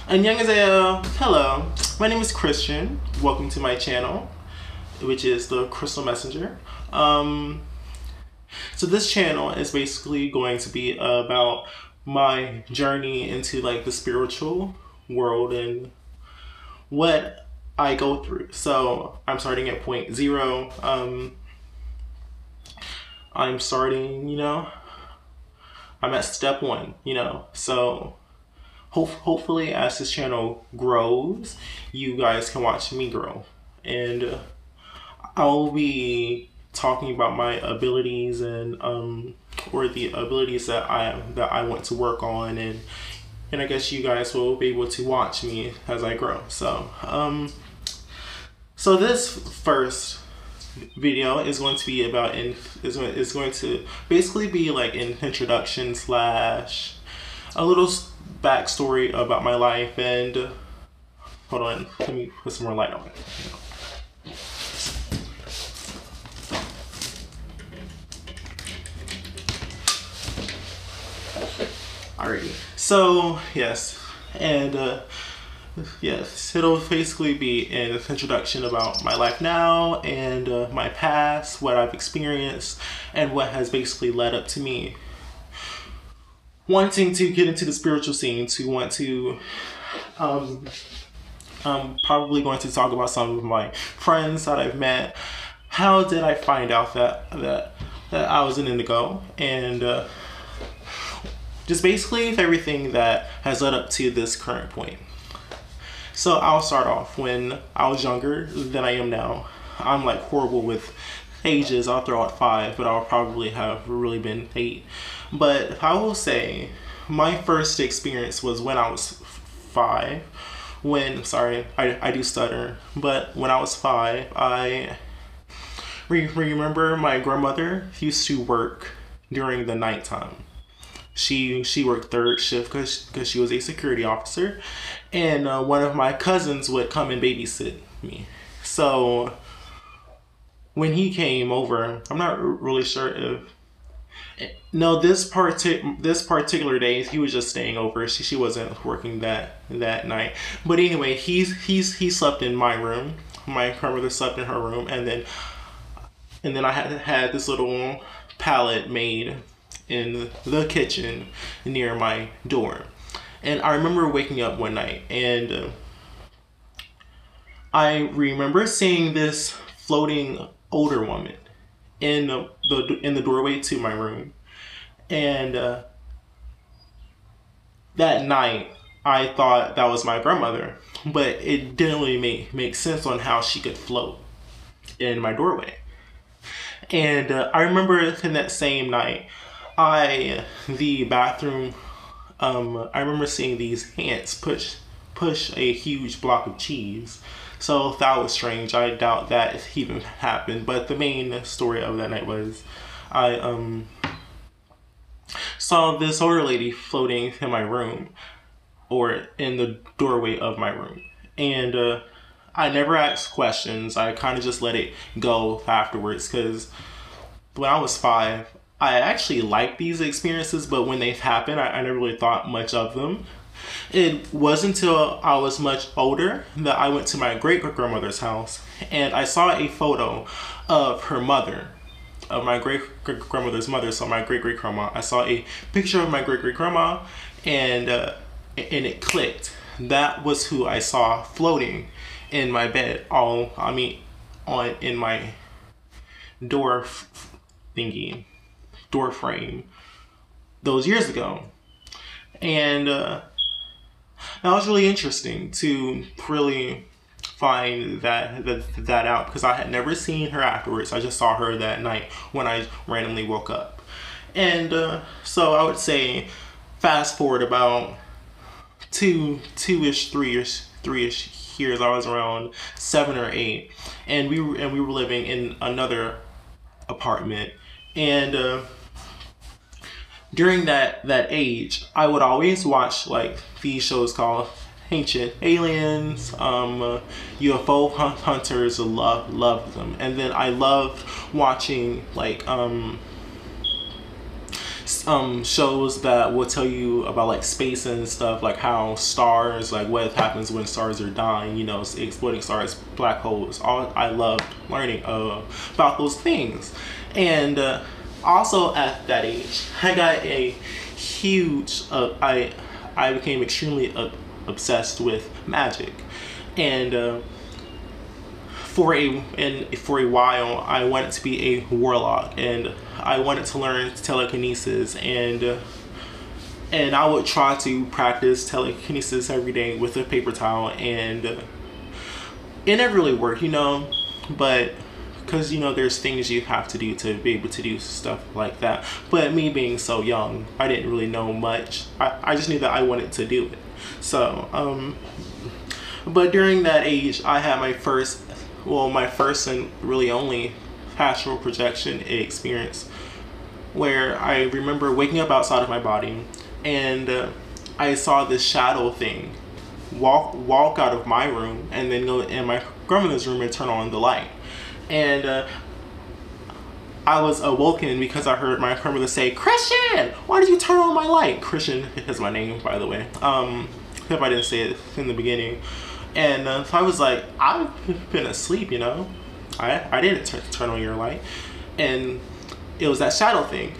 Annyeonghaseyo. Hello, my name is Christian. Welcome to my channel, which is the Crystal Messenger. So this channel is basically going to be about my journey into like the spiritual world and what I go through. So I'm starting at point zero. I'm starting, I'm at step one, so hopefully as this channel grows, you guys can watch me grow. And I'll be talking about my abilities and or the abilities that I want to work on, and I guess you guys will be able to watch me as I grow. So so this first video is going to be about is going to basically be like an introduction slash a little backstory about my life. And hold on, let me put some more light on it. Alrighty, so yes, and yes, it'll basically be an introduction about my life now and my past, what I've experienced, and what has basically led up to me wanting to get into the spiritual scene, to want to I'm probably going to talk about some of my friends that I've met. How did I find out that I was an Indigo, and just basically everything that has led up to this current point. So I'll start off when I was younger than I am now. I'm like horrible with ages. I'll throw out 5, but I'll probably have really been 8. But I will say my first experience was when I was 5. I do stutter, but when I was 5, I remember my grandmother used to work during the nighttime. She worked third shift because she was a security officer, and one of my cousins would come and babysit me. So when he came over, I'm not really sure if this particular day he was just staying over. She wasn't working that night. But anyway, he slept in my room. My grandmother slept in her room, and then I had this little pallet made in the kitchen near my door. And I remember waking up one night, and I remember seeing this floating older woman in the doorway to my room. And that night I thought that was my grandmother, but it didn't really make sense on how she could float in my doorway. And I remember in that same night, the bathroom, I remember seeing these ants push a huge block of cheese. So that was strange. I doubt that even happened. But the main story of that night was I saw this older lady floating in my room, or in the doorway of my room. And I never asked questions. I kind of just let it go afterwards, because when I was 5, I actually liked these experiences, but when they happened, I never really thought much of them. It wasn't until I was much older that I went to my great-grandmother's house, and I saw a photo of her mother, of my great-grandmother's mother, so my great-great-grandma. I saw a picture of my great-great-grandma, and it clicked. That was who I saw floating in my bed, in my door frame those years ago. And that was really interesting to really find that out, because I had never seen her afterwards. I just saw her that night when I randomly woke up. And so I would say fast forward about three-ish years, I was around 7 or 8, and we were living in another apartment. And during that age, I would always watch like these shows called Ancient Aliens, UFO Hunters. Love them. And then I loved watching like shows that will tell you about like space and stuff, like how stars, like what happens when stars are dying, you know, exploding stars, black holes. All I loved learning about those things. And also at that age, I got a huge I became extremely obsessed with magic. And for a while I wanted to be a warlock, and I wanted to learn telekinesis, and I would try to practice telekinesis every day with a paper towel, and it never really worked, you know, but because, you know, there's things you have to do to be able to do stuff like that. But me being so young, I didn't really know much. I just knew that I wanted to do it. So but during that age, I had my first and really only astral projection experience, where I remember waking up outside of my body, and I saw this shadow thing walk out of my room and then go in my grandmother's room and turn on the light. And I was awoken because I heard my grandmother say, "Christian, why did you turn on my light?" Christian is my name, by the way, if I didn't say it in the beginning. And so I was like, I've been asleep, you know, I didn't turn on your light. And it was that shadow thing.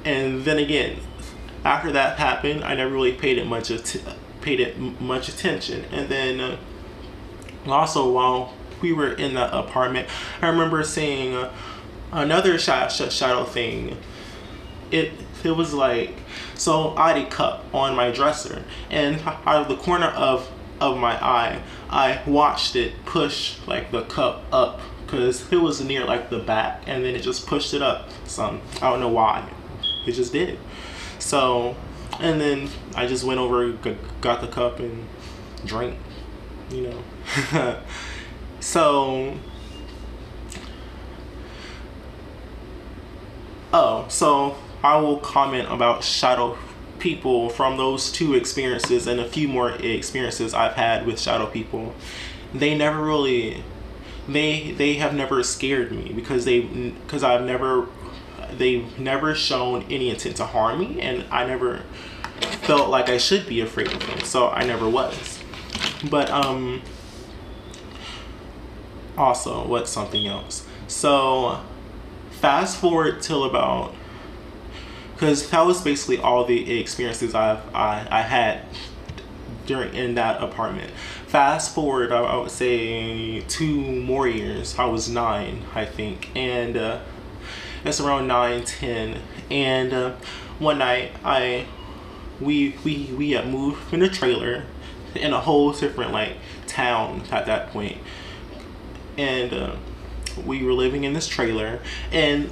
And then again, after that happened, I never really paid it much attention. And then also, while we were in the apartment, I remember seeing another shadow thing. It was like, so I had a cup on my dresser, and out of the corner of my eye, I watched it push like the cup up, because it was near like the back, and then it just pushed it up some. I don't know why, it just did. So, and then I just went over, got the cup and drank, you know. So I will comment about shadow people from those two experiences and a few more experiences I've had with shadow people. They never really, they have never scared me, because they've never shown any intent to harm me, and I never felt like I should be afraid of them, so I never was. But also, what's something else? So fast forward till about, because that was basically all the experiences I had in that apartment. Fast forward, I would say 2 more years. I was 9, I think, and it's around 9, 10. And one night we had moved in a trailer in a whole different like town at that point, and we were living in this trailer, and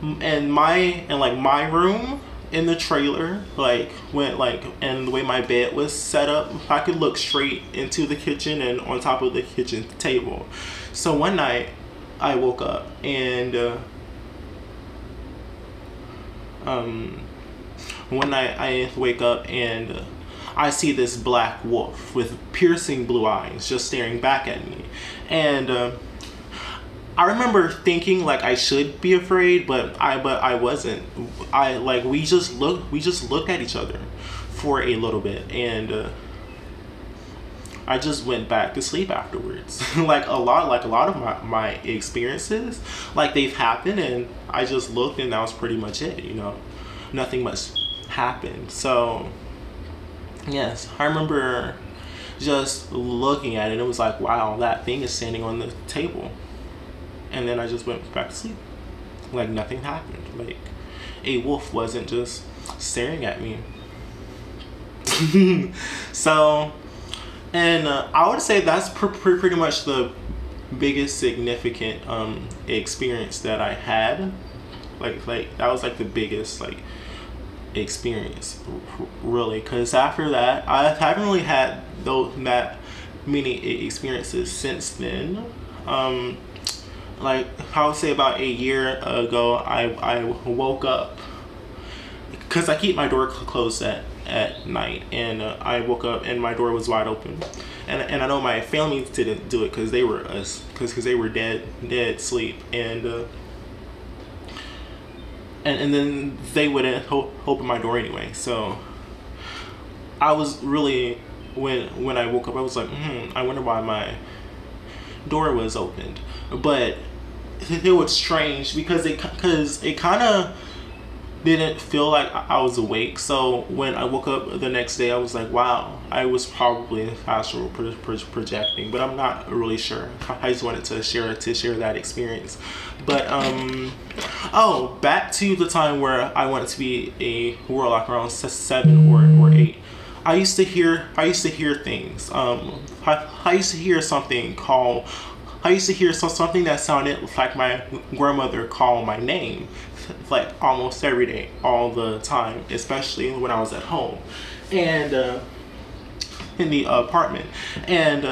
my room in the trailer and the way my bed was set up, I could look straight into the kitchen and on top of the kitchen table. So one night I woke up, and one night I wake up and I see this black wolf with piercing blue eyes just staring back at me. And I remember thinking like I should be afraid, but I wasn't. We just looked at each other for a little bit, and I just went back to sleep afterwards. like a lot of my experiences, like they've happened, and I just looked, and that was pretty much it, you know. Nothing much happened. So yes, I remember just looking at it, and it was like, wow, that thing is standing on the table. And then I just went back to sleep, like nothing happened. Like a wolf wasn't just staring at me. So, and I would say that's pretty much the biggest significant experience that I had. Like that was like the biggest like experience, really, because after that I haven't really had that many experiences since then. Like I would say about a year ago, I woke up, because I keep my door closed at night, and I woke up and my door was wide open, and I know my family didn't do it because they were dead sleep, and and then they wouldn't open my door anyway. So I was really, when I woke up, I was like, I wonder why my door was opened. But it was strange because it kind of didn't feel like I was awake. So when I woke up the next day, I was like, wow, I was probably astral projecting, but I'm not really sure. I just wanted to share that experience. But oh, back to the time where I wanted to be a warlock around 7 or 8. I used to hear things. I used to hear something called. I used to hear something that sounded like my grandmother called my name, like almost every day, all the time, especially when I was at home, and in the apartment, and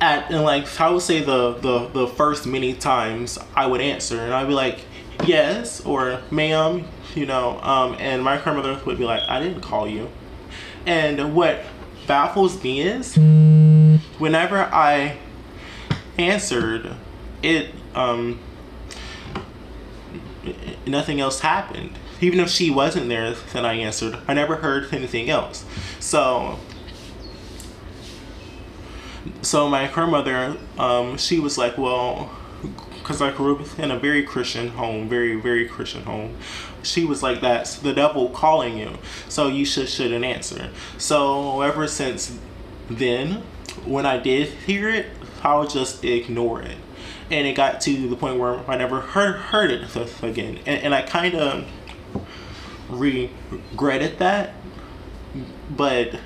like I would say the first many times I would answer, and I'd be like, yes, or ma'am, and my grandmother would be like, I didn't call you. And what baffles me is whenever I answered it, nothing else happened. Even if she wasn't there, then I answered. I never heard anything else. So my grandmother, she was like, well, because I grew up in a very Christian home, very, very Christian home. She was like, that's the devil calling you, so you shouldn't answer. So ever since then, when I did hear it, I would just ignore it. And it got to the point where I never heard it again. And I kind of regretted that. But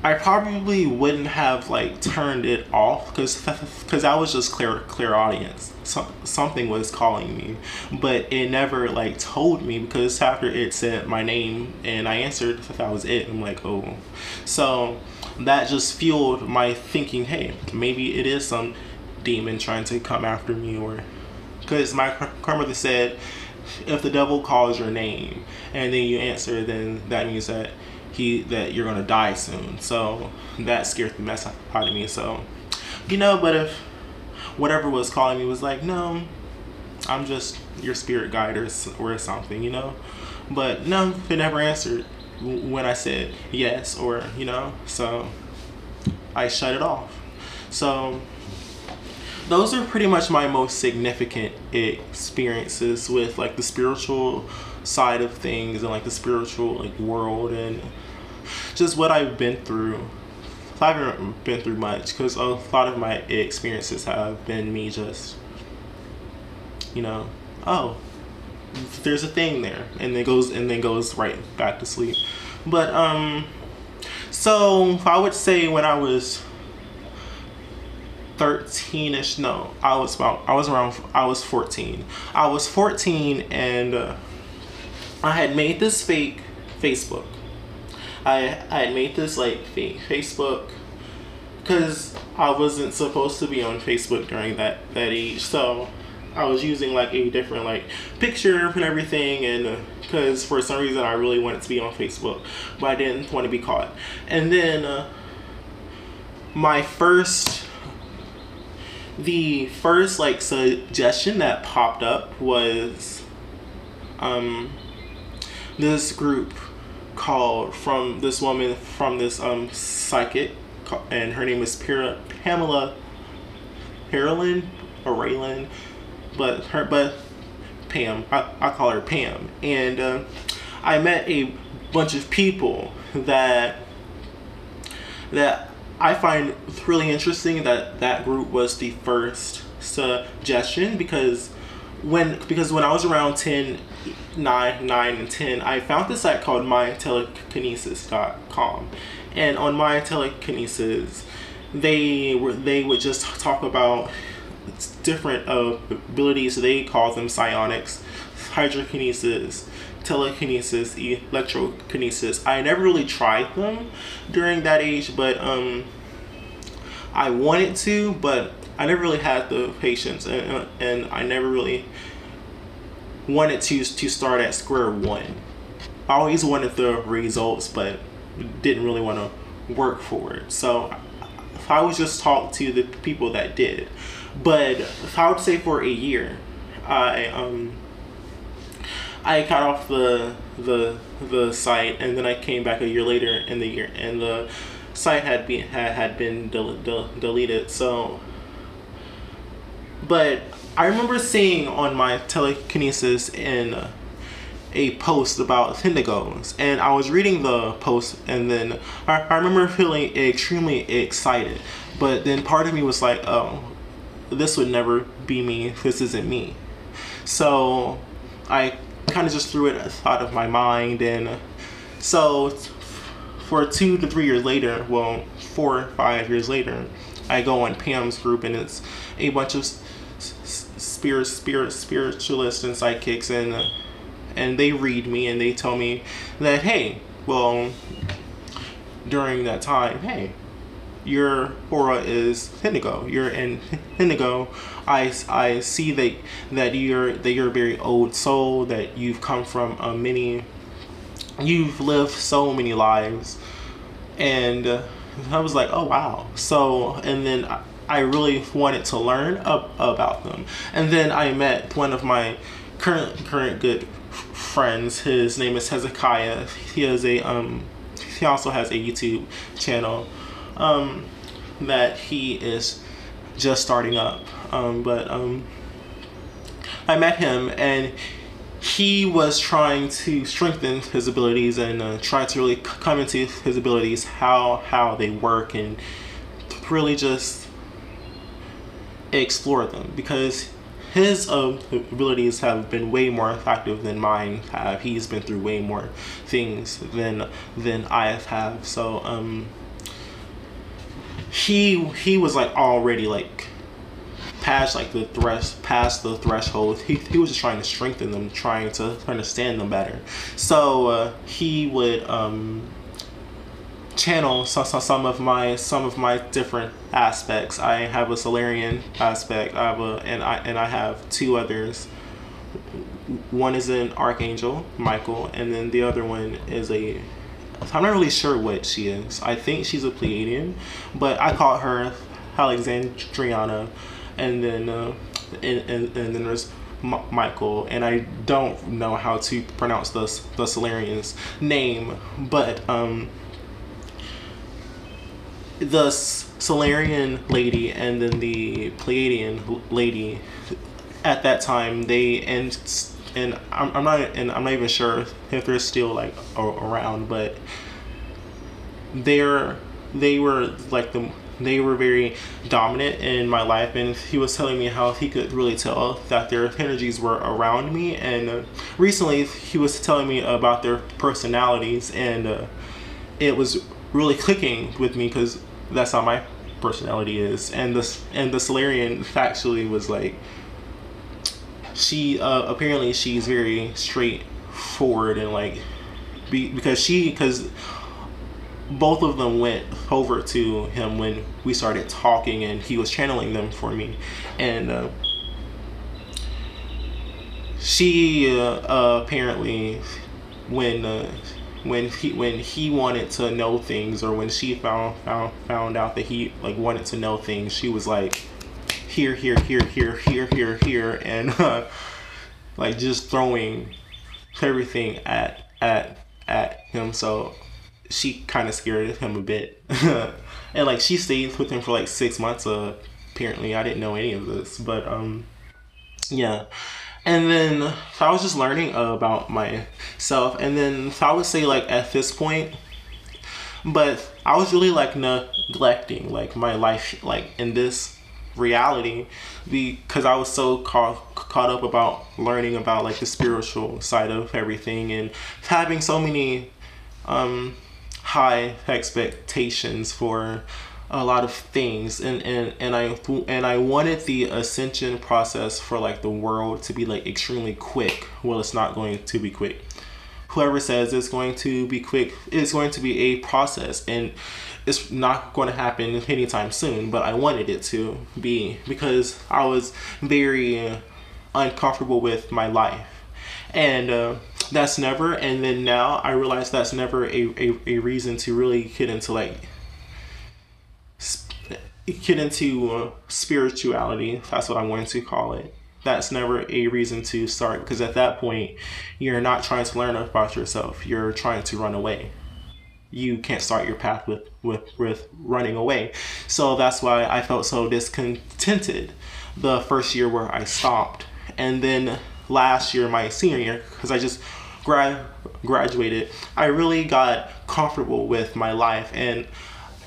I probably wouldn't have like turned it off because I was just clairaudience. Something was calling me, but it never like told me, because after it said my name and I answered, that was it. I'm like, oh. So that just fueled my thinking, hey, maybe it is some demon trying to come after me, or because my grandmother said if the devil calls your name and then you answer, then that means that you're gonna die soon. So that scared the mess out of me. So but if whatever was calling me was like, no, I'm just your spirit guide or something, but no, it never answered when I said yes, or so I shut it off. So those are pretty much my most significant experiences with like the spiritual side of things, and like the spiritual like world, and just what I've been through. I haven't been through much because a lot of my experiences have been me just oh, there's a thing there, and then goes right back to sleep. But so I would say when I was 13ish, no, I was 14. I was 14, and I had made this fake Facebook. I had made this like fake Facebook because I wasn't supposed to be on Facebook during that age. So I was using like a different like picture and everything, and because for some reason I really wanted to be on Facebook, but I didn't want to be caught. And then the first like suggestion that popped up was this group called from this woman, from this psychic, and her name is Pamela Parolin or Raylan, but Pam, I call her Pam. And I met a bunch of people that I find really interesting that group was the first suggestion, because when I was around 9 and 10, I found this site called mytelekinesis.com, and on mytelekinesis they would just talk about different abilities. They call them psionics, hydrokinesis, telekinesis, electrokinesis. I never really tried them during that age, but I wanted to, but I never really had the patience, and I never really wanted to start at square one. I always wanted the results, but didn't really want to work for it. So I would just talk to the people that did. But I would say for a year, I got off the site, and then I came back a year later in the year, and the site had been deleted. So, but I remember seeing on my telekinesis in a post about Indigos, and I was reading the post, and then I remember feeling extremely excited, but then part of me was like, oh, this would never be me, this isn't me. So I kind of just threw it out of my mind, and so for 2 to 3 years later, well, 4 or 5 years later, I go on Pam's group, and it's a bunch of spiritualists and psychics, and they read me, and they tell me that, hey, well, during that time, hey, your aura is indigo. You're in indigo. I see that you're a very old soul, that you've come from you've lived so many lives, and I was like, oh wow. So, and then I really wanted to learn about them, and then I met one of my current good friends. His name is Hezekiah. He also has a YouTube channel that he is just starting up. But I met him, and he was trying to strengthen his abilities, and try to really come into his abilities, how they work, and really just explore them, because his abilities have been way more effective than mine have. He's been through way more things than I have. So he was like already like past the threshold. He was just trying to strengthen them, trying to understand them better. So he would channel some of my different aspects. I have a Solarian aspect. I have 2 others. One is an Archangel, Michael, and then the other one is I'm not really sure what she is. I think she's a Pleiadian, but I call her Alexandriana, and then and then there's Michael, and I don't know how to pronounce the Solarian's name, but the Solarian lady and then the Pleiadian lady, at that time, they and I'm not even sure if they're still like around, but they were very dominant in my life, and he was telling me how he could really tell that their energies were around me, and recently he was telling me about their personalities, and it was really clicking with me, because that's how my personality is. And the Solarian factually was like, she apparently she's very straightforward, and like because both of them went over to him when we started talking, and he was channeling them for me, and she apparently when he wanted to know things, or when she found out that he like wanted to know things, she was like, here, and like just throwing everything at him. So she kind of scared him a bit, and like she stayed with him for like 6 months. Apparently, I didn't know any of this, but yeah. And then I was just learning about myself, and then I would say like at this point, but I was really like neglecting like my life, like in this reality, because I was so caught up about learning about like the spiritual side of everything, and having so many high expectations for a lot of things, and I wanted the ascension process for like the world to be like extremely quick. Well, it's not going to be quick. Whoever says it's going to be quick, it's going to be a process, and it's not going to happen anytime soon, but I wanted it to be, because I was very uncomfortable with my life, and that's never, and then now I realize that's never a reason to really get into like spirituality. That's what I'm going to call it, that's never a reason to start, because at that point you're not trying to learn about yourself, you're trying to run away. You can't start your path with running away. So that's why I felt so discontented the first year where I stopped. And then last year, my senior year, because I just graduated, I really got comfortable with my life, and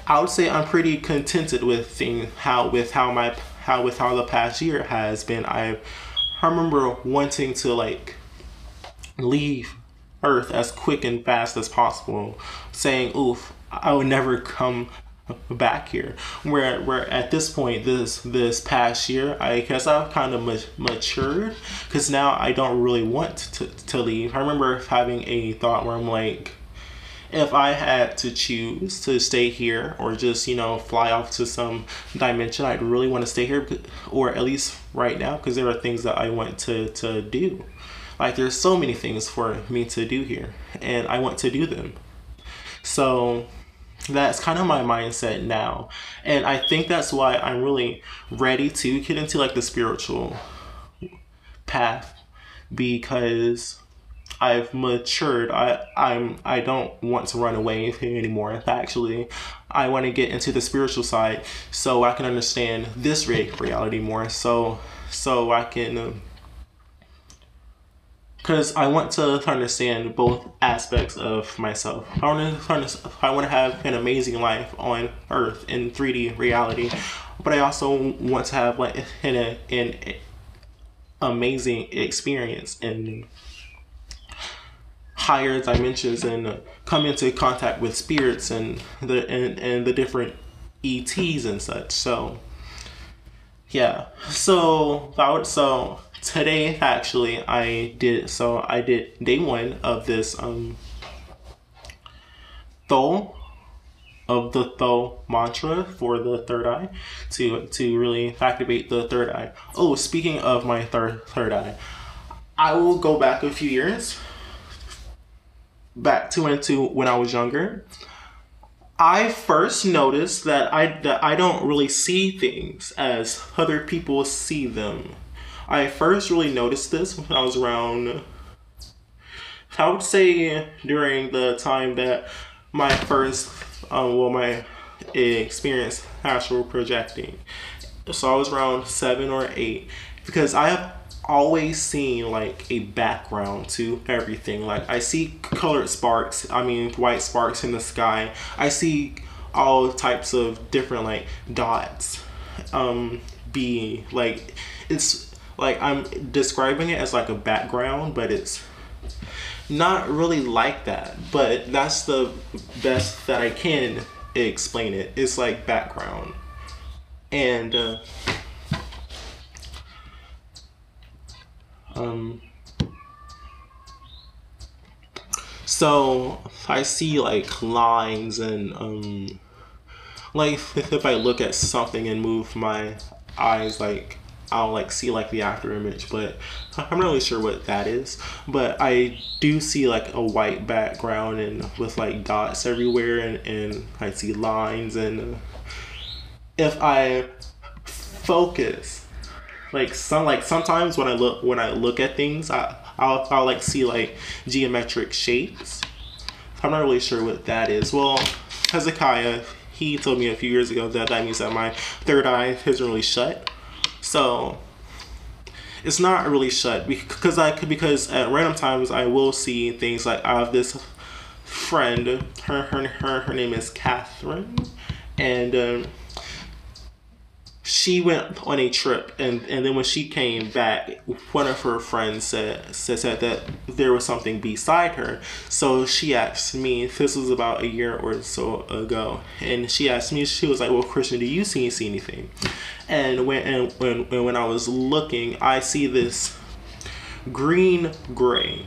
I would say I'm pretty contented with how the past year has been. I remember wanting to like leave Earth as quick and fast as possible, saying, "Oof, I would never come back here." Where at this point, this past year, I guess I've kind of matured, because now I don't really want to leave. I remember having a thought where I'm like, if I had to choose to stay here or just, fly off to some dimension, I'd really want to stay here, or at least right now, because there are things that I want to do. Like, there's so many things for me to do here, and I want to do them. So that's kind of my mindset now. And I think that's why I'm really ready to get into like the spiritual path, because I've matured. I don't want to run away anymore. Actually, I want to get into the spiritual side so I can understand this reality more. So I can, because I want to understand both aspects of myself. I want to have an amazing life on Earth in 3D reality, but I also want to have like an amazing experience in higher dimensions, and come into contact with spirits and the different ETs and such. So yeah, so today actually I did day one of this Tho mantra for the third eye, to really activate the third eye. Oh, speaking of my third eye, I will go back a few years, back into when I was younger. I first noticed that I don't really see things as other people see them. I first really noticed this when I was around, I would say during the time that my first, my experience astral projecting. So I was around 7 or 8, because I have always seen like a background to everything. Like, I see colored sparks, white sparks in the sky. I see all types of different like dots be like, it's like I'm describing it as like a background, but it's not really like that. But that's the best that I can explain it. It's like background. And so I see like lines, and like if I look at something and move my eyes, like I'll like see like the after image, but I'm not really sure what that is. But I do see like a white background and with like dots everywhere, and I see lines. And if I focus, sometimes when I look at things, I'll like see like geometric shapes. I'm not really sure what that is. Well, Hezekiah, he told me a few years ago that means that my third eye isn't really shut. So it's not really shut, because at random times I will see things. Like, I have this friend, her name is Catherine, and she went on a trip, and then when she came back, one of her friends said that there was something beside her. So she asked me, this was about a year or so ago, and she asked me, she was like, "Well, Christian, do you see anything?" And when I was looking, I see this green gray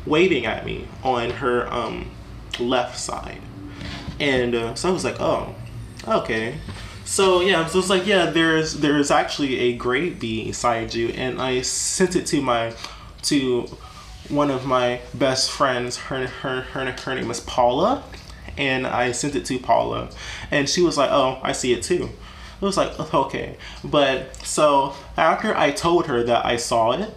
waving at me on her left side, and so I was like, "Oh, okay." So yeah, so it's like, yeah, there's actually a gray beside you, and I sent it to one of my best friends. Her name is Paula, and I sent it to Paula, and she was like, "Oh, I see it too." It was like, okay. But so after I told her that I saw it,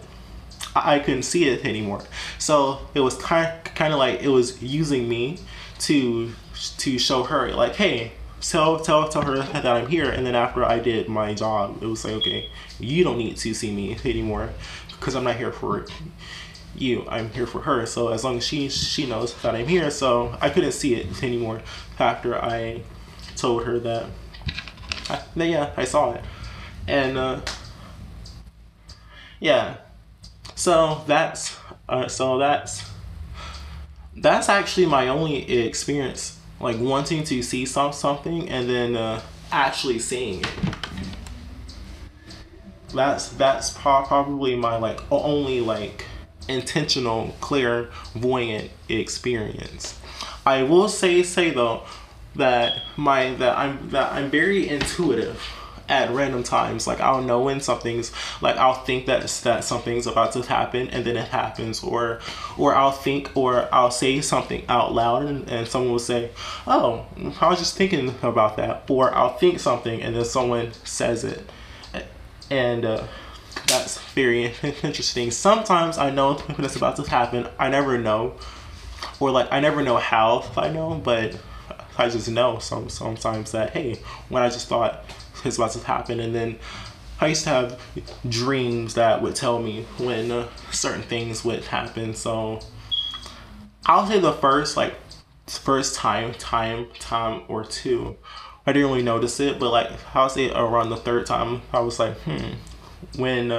I couldn't see it anymore. So it was kind of like it was using me to show her like, hey, tell her that I'm here. And then after I did my job, it was like, okay, you don't need to see me anymore because I'm not here for you. I'm here for her. So as long as she knows that I'm here. So I couldn't see it anymore after I told her that yeah, I saw it. And yeah. So that's actually my only experience, like wanting to see something and then actually seeing it. That's probably my like only like intentional clairvoyant experience. I will say though that I'm very intuitive at random times. Like I'll know when something's like, I'll think that something's about to happen and then it happens, or I'll say something out loud and someone will say, oh, I was just thinking about that, or I'll think something and then someone says it, and that's very interesting. Sometimes I know when it's about to happen. I never know, or like I never know how I know, but I just know sometimes that, hey, when I just thought it's about to happen. And then I used to have dreams that would tell me when certain things would happen. So I'll say the first time or two, I didn't really notice it, but like I'll say around the third time, I was like, when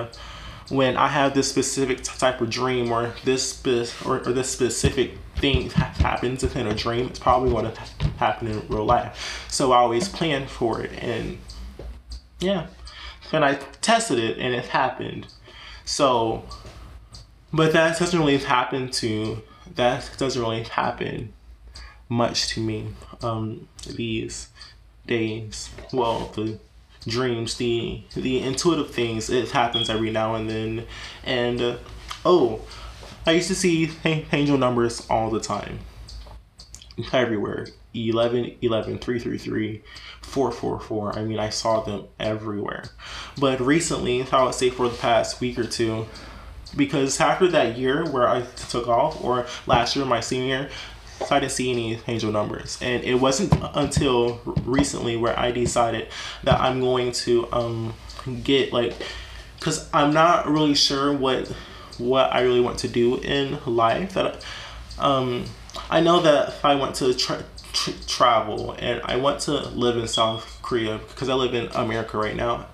I have this specific type of dream, or this specific thing happens in a dream, it's probably going to happen in real life. So I always plan for it, and yeah, and I tested it and it happened. So, but that doesn't really happen much to me these days. Well, the dreams, the intuitive things, it happens every now and then. And oh, I used to see angel numbers all the time, everywhere. 11 11, 333, 444. I mean, I saw them everywhere. But recently, I would say for the past week or two, because after that year where I took off, or last year, my senior year, I didn't see any angel numbers. And it wasn't until recently where I decided that I'm going to get, like, because I'm not really sure what I really want to do in life. That I know that if I want to travel, and I want to live in South Korea because I live in America right now,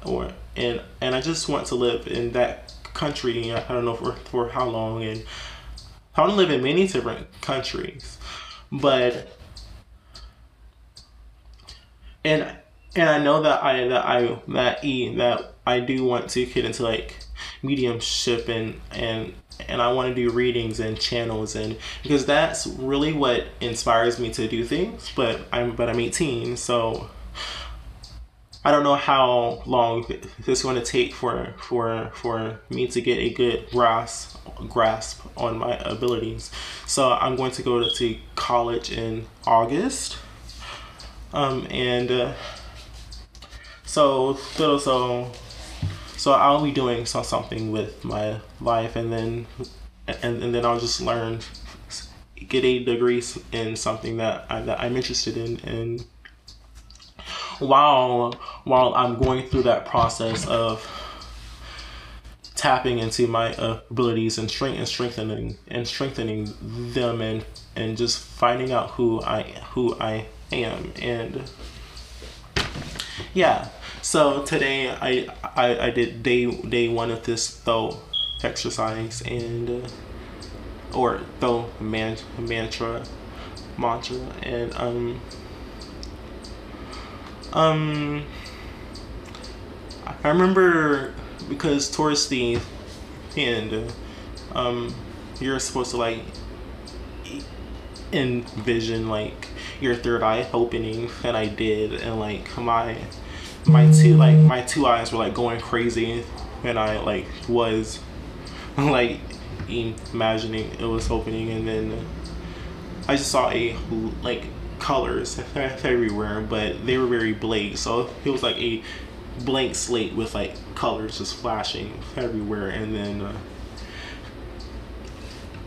and I just want to live in that country. I don't know for how long, and I want to live in many different countries, but and I know that I do want to get into like mediumship, and I want to do readings and channels, and because that's really what inspires me to do things. But I'm 18, so I don't know how long it's going to take for me to get a good grasp on my abilities. So I'm going to go to college in August, and so I'll be doing something with my life, and then I'll just get a degree in something that I'm interested in. And while I'm going through that process of tapping into my abilities and strengthening them, and just finding out who I am. And yeah, so today I did day one of this thought exercise, and or thought mantra, and I remember, because towards the end, you're supposed to like envision like your third eye opening, and I did, and like my two eyes were like going crazy, and I like was like imagining it was opening, and then I just saw a like colors everywhere, but they were very blank. So it was like a blank slate with like colors just flashing everywhere. And then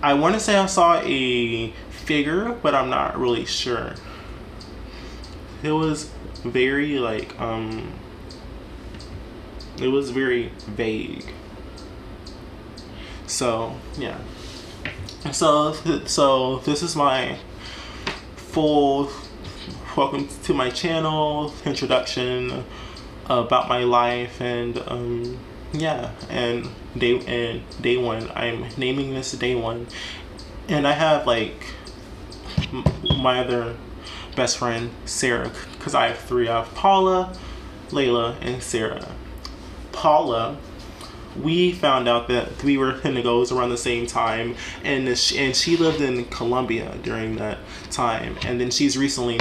I want to say I saw a figure, but I'm not really sure. It was very like it was very vague. So yeah. So this is my full welcome to my channel introduction about my life, and yeah, and day one. I'm naming this day one, and I have like my other best friend Sarah, because I have three. I have Paula, Layla, and Sarah. Paula, we found out that we were Indigos around the same time, and she lived in Colombia during that time, and then she's recently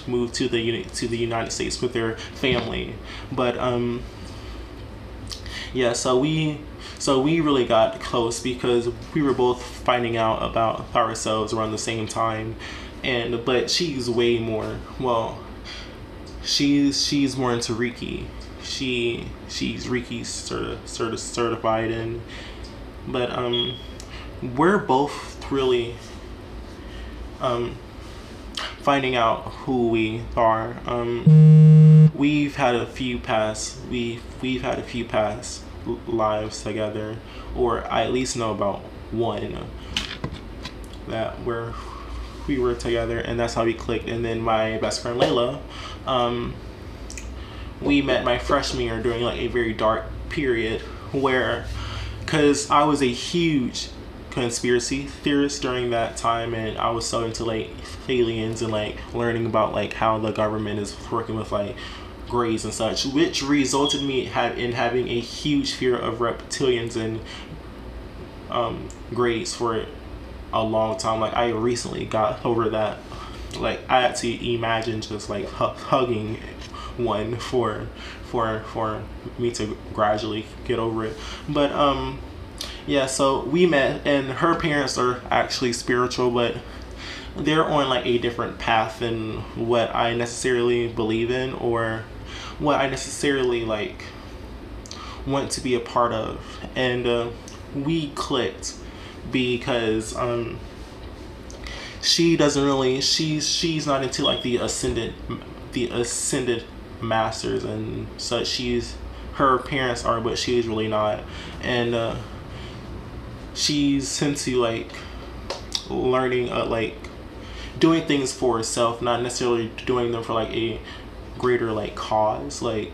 moved to the United States with her family. But yeah, so we really got close because we were both finding out about ourselves around the same time, but she's way more, well, she's more into Reiki. She's Reiki certified, and but we're both really finding out who we are. We've had a few past lives together, or I at least know about one that we were together, and that's how we clicked. And then my best friend Layla, we met my freshman year during like a very dark period where, because I was a huge conspiracy theorist during that time, and I was so into like aliens and like learning about like how the government is working with like grays and such, which resulted me in having a huge fear of reptilians and grays for a long time. Like I recently got over that. Like I had to imagine just like hugging one for me to gradually get over it. But yeah, so we met, and her parents are actually spiritual, but they're on like a different path than what I necessarily believe in, or what I necessarily like want to be a part of. And we clicked because she doesn't really, she's not into like the ascended masters and such. Her parents are, but she's really not. And she's into like learning like doing things for herself, not necessarily doing them for like a greater like cause. Like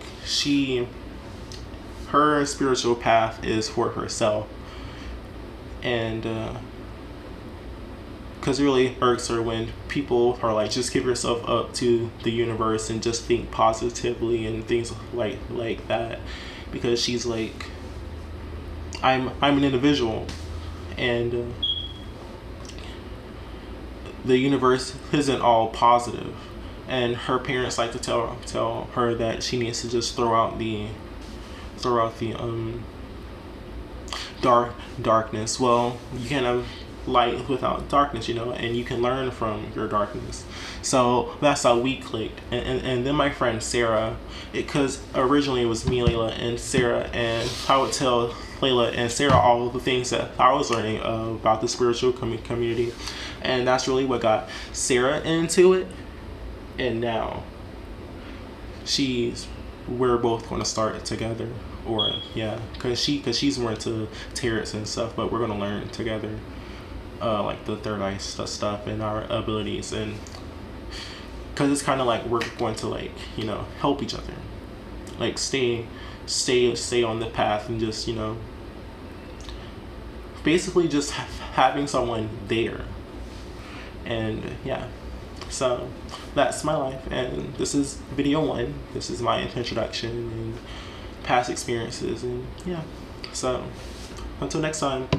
her spiritual path is for herself, and because it really irks her when people are like, just give yourself up to the universe and just think positively and things like that, because she's like, I'm an individual, and the universe isn't all positive. And her parents like to tell her that she needs to just throw out the darkness. Well, you can't have light without darkness, you know, and you can learn from your darkness. So that's how we clicked. And then my friend Sarah, because originally it was me, Layla, and Sarah, and I would tell Layla and Sarah all of the things that I was learning about the spiritual community, and that's really what got Sarah into it. And now we're both going to start together, or yeah, because she's more into tarots and stuff, but we're going to learn together like the third eye stuff and our abilities, and because it's kind of like we're going to like, you know, help each other, like stay on the path, and just, you know, basically just having someone there. And yeah, so that's my life, and this is video one. This is my introduction and past experiences, and yeah, so until next time.